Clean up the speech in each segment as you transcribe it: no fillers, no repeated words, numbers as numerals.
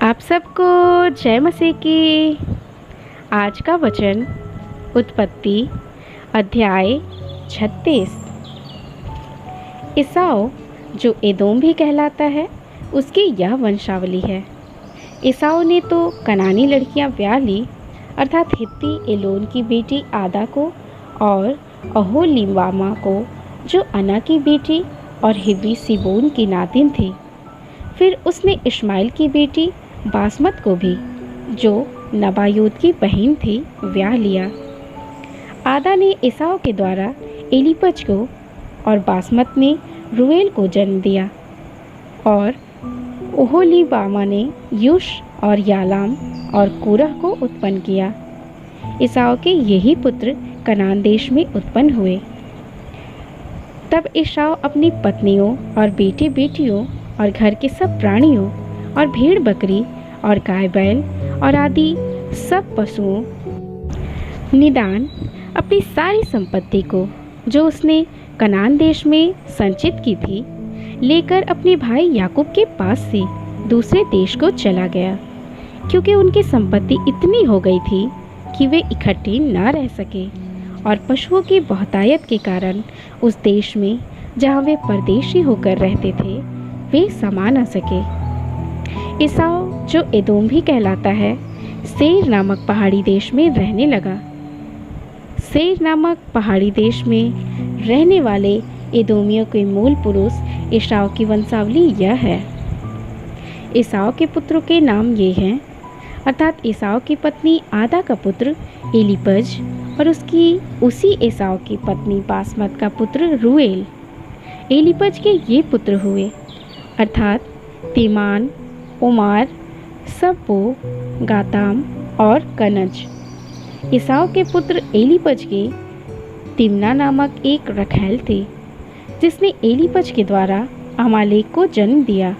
आप सबको जय मसीह की। आज का वचन उत्पत्ति अध्याय 36। एसाव जो एदोम भी कहलाता है, उसकी यह वंशावली है। एसाव ने तो कनानी लड़कियां ब्याह ली, अर्थात हित्ती एलोन की बेटी आदा को और ओहोलीबामा को, जो अना की बेटी और हिब्बी सिबोन की नातिन थी। फिर उसने इश्माइल की बेटी बासमत को भी, जो नबायोत की बहन थी, ब्याह लिया। आदा ने एसाव के द्वारा एलीपज को और बासमत ने रूएल को जन्म दिया, और ओहोलीबामा ने यूश और यालाम और कोरह को उत्पन्न किया। एसाव के यही पुत्र कनान देश में उत्पन्न हुए। तब एसाव अपनी पत्नियों और बेटे बेटियों और घर के सब प्राणियों और भेड़ बकरी और गाय बैल और आदि सब पशुओं, निदान अपनी सारी संपत्ति को, जो उसने कनान देश में संचित की थी, लेकर अपने भाई याकूब के पास से दूसरे देश को चला गया, क्योंकि उनकी संपत्ति इतनी हो गई थी कि वे इकट्ठे न रह सके, और पशुओं की बहुतायत के कारण उस देश में जहाँ वे परदेशी होकर रहते थे, वे समा न सके। एसाव जो एदोम भी कहलाता है, सेर नामक पहाड़ी देश में रहने लगा। सेर नामक पहाड़ी देश में रहने वाले एदोमियों के मूल पुरुष एसाव की वंशावली यह है। एसाव के पुत्रों के नाम ये हैं, अर्थात एसाव की पत्नी आदा का पुत्र एलीपज और उसी एसाव की पत्नी बासमत का पुत्र रूएल। एलीपज के ये पुत्र हुए, अर्थात तीमान, ओमार, सब्बो, गाताम और कनज। एसाव के पुत्र एलीपज के तिम्ना नामक एक रखैल थे, जिसने एलीपज के द्वारा अमालेक को जन्म दिया।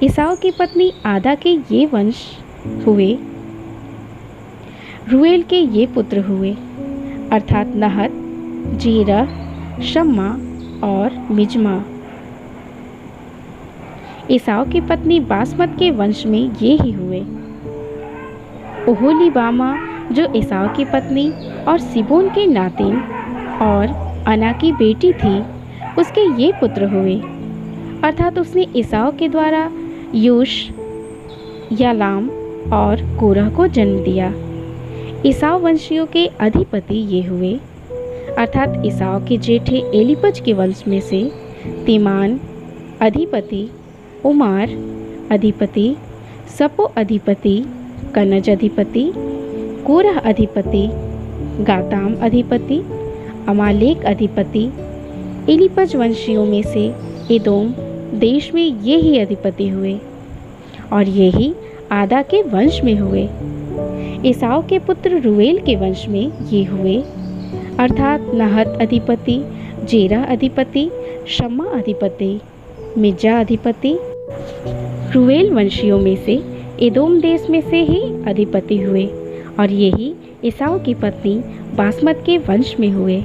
एसाव की पत्नी आदा के ये वंश हुए। रूएल के ये पुत्र हुए, अर्थात नहत, जेरह, शम्मा और मिजमा। एसाव की पत्नी बासमत के वंश में ये ही हुए। ओहोलीबामा जो एसाव की पत्नी और सिबोन के नातिन और अना की बेटी थी, उसके ये पुत्र हुए, अर्थात उसने एसाव के द्वारा यूश, यालाम और कोरह को जन्म दिया। एसाव वंशियों के अधिपति ये हुए, अर्थात एसाव के जेठे एलीपज के वंश में से तीमान अधिपति, उमार अधिपति, सपो अधिपति, कनज अधिपति, कोरह अधिपति, गाताम अधिपति, अमालेक अधिपति। एलीपज वंशियों में से एदोम देश में ये ही अधिपति हुए, और यही आदा के वंश में हुए। एसाव के पुत्र रूएल के वंश में ये हुए, अर्थात नहत अधिपति, जेरह अधिपति, शम्मा अधिपति, मिज्जा अधिपति। रूएल वंशियों में से एदोम देश में से ही अधिपति हुए, और यही एसाव की पत्नी बासमत के वंश में हुए।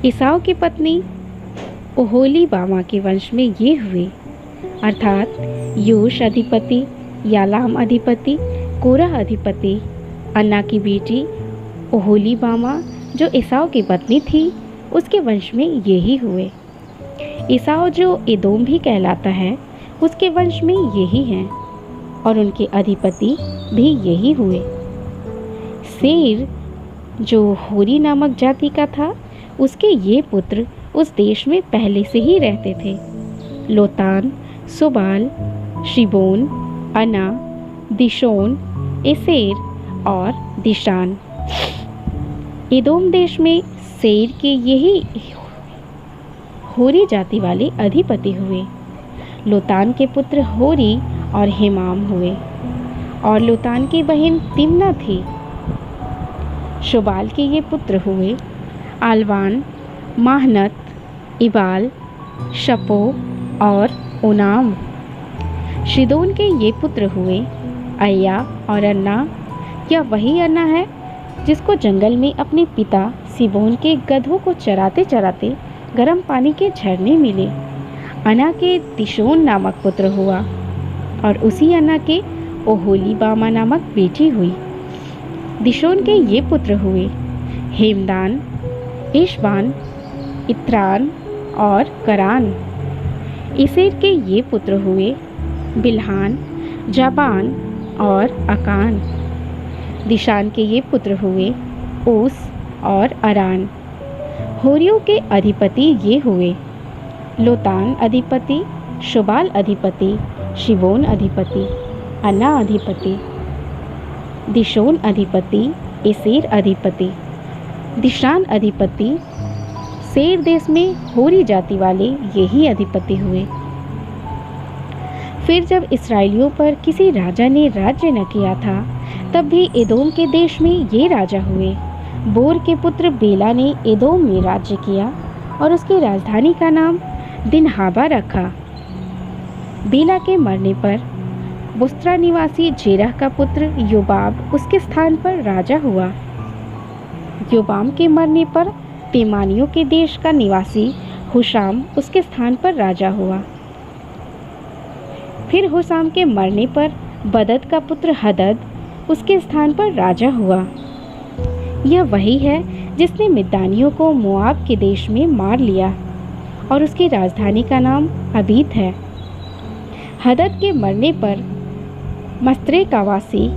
एसाव की पत्नी ओहोलीबामा के वंश में ये हुए, अर्थात यूश अधिपति, यालाम अधिपति, कोरह अधिपति। अन्ना की बेटी ओहोलीबामा जो एसाव की पत्नी थी, उसके वंश में ये ही हुए। एसाव जो एदोम भी कहलाता है, उसके वंश में यही हैं, और उनके अधिपति भी यही हुए। सेर जो होरी नामक जाति का था, उसके ये पुत्र उस देश में पहले से ही रहते थे। लोतान, सोबाल, शिबोन, अना, दिशोन, एसेर और दिशान। एदोम देश में सेर के यही होरी जाति वाले अधिपति हुए। लोतान के पुत्र होरी और हेमाम हुए, और लोतान की बहन तिम्ना थी। शोबाल के ये पुत्र हुए, आलवान, माहनत, इबाल, शपो और ओनाम। शिदोन के ये पुत्र हुए, अय्या और अन्ना। यह वही अन्ना है जिसको जंगल में अपने पिता सिबोन के गधों को चराते चराते गर्म पानी के झरने मिले। अना के दिशोन नामक पुत्र हुआ, और उसी अना के ओहोलीबामा नामक बेटी हुई। दिशोन के ये पुत्र हुए हेमदान, एशबान, इत्रान और करान। इसेर के ये पुत्र हुए बिल्हान, जाबान और अकान। दिशान के ये पुत्र हुए ऊस और अरान। होरियों के अधिपति ये हुए लोतान अधिपति, शुबाल अधिपति, शिबोन अधिपति, अन्ना अधिपति, दिशोन अधिपति, एसेर अधिपति, दिशान अधिपति। सेर देश में होरी जाति वाले यही अधिपति हुए। फिर जब इस्राएलियों पर किसी राजा ने राज्य न किया था, तब भी एदोम के देश में ये राजा हुए। बोर के पुत्र बेला ने एदोम में राज्य किया और उसकी राजधानी का नाम दिनहाबा रखा। बेला के मरने पर बुस्रा निवासी जेरह का पुत्र योबाब उसके स्थान पर राजा हुआ। योबाम के मरने पर तेमानियों के देश का निवासी हुशाम उसके स्थान पर राजा हुआ। फिर हुशाम के मरने पर बदद का पुत्र हदद उसके स्थान पर राजा हुआ। यह वही है जिसने मिद्यानियों को मोआब के देश में मार लिया और उसकी राजधानी का नाम अबीत है। हदद के मरने पर मस्त्रे का वासी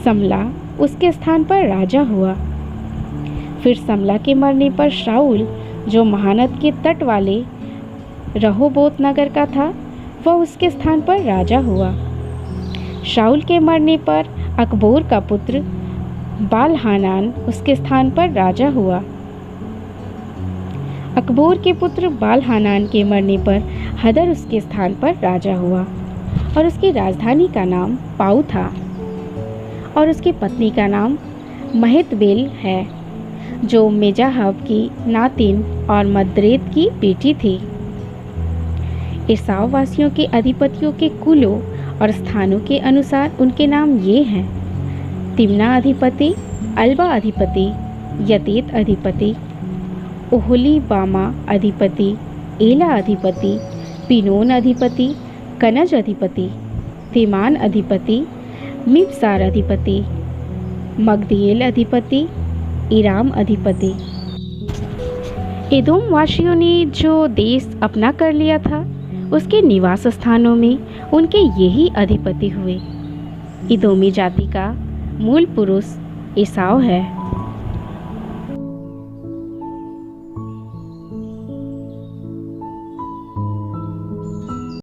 समला उसके स्थान पर राजा हुआ। फिर समला के मरने पर शाऊल, जो महानद के तट वाले रहोबोत नगर का था, वह उसके स्थान पर राजा हुआ। शाऊल के मरने पर अकबोर का पुत्र बाल-हानान उसके स्थान पर राजा हुआ। अकबोर के पुत्र बाल-हानान के मरने पर हदर उसके स्थान पर राजा हुआ और उसकी राजधानी का नाम पाऊ था और उसकी पत्नी का नाम महतबेल है, जो मेजाहब की नातिन और मद्रेद की बेटी थी। एसाव वासियों के अधिपतियों के कुलों और स्थानों के अनुसार उनके नाम ये हैं: तिम्ना अधिपति, अल्बा अधिपति, यतीत अधिपति, ओहोलीबामा अधिपति, एला अधिपति, पिनोन अधिपति, कनज अधिपति, तेमान अधिपति, मिबसार अधिपति, मगदिएल अधिपति, इराम अधिपति। एदोम वासियों ने जो देश अपना कर लिया था, उसके निवास स्थानों में उनके यही अधिपति हुए। एदोमी जाति का मूल पुरुष एसाव है।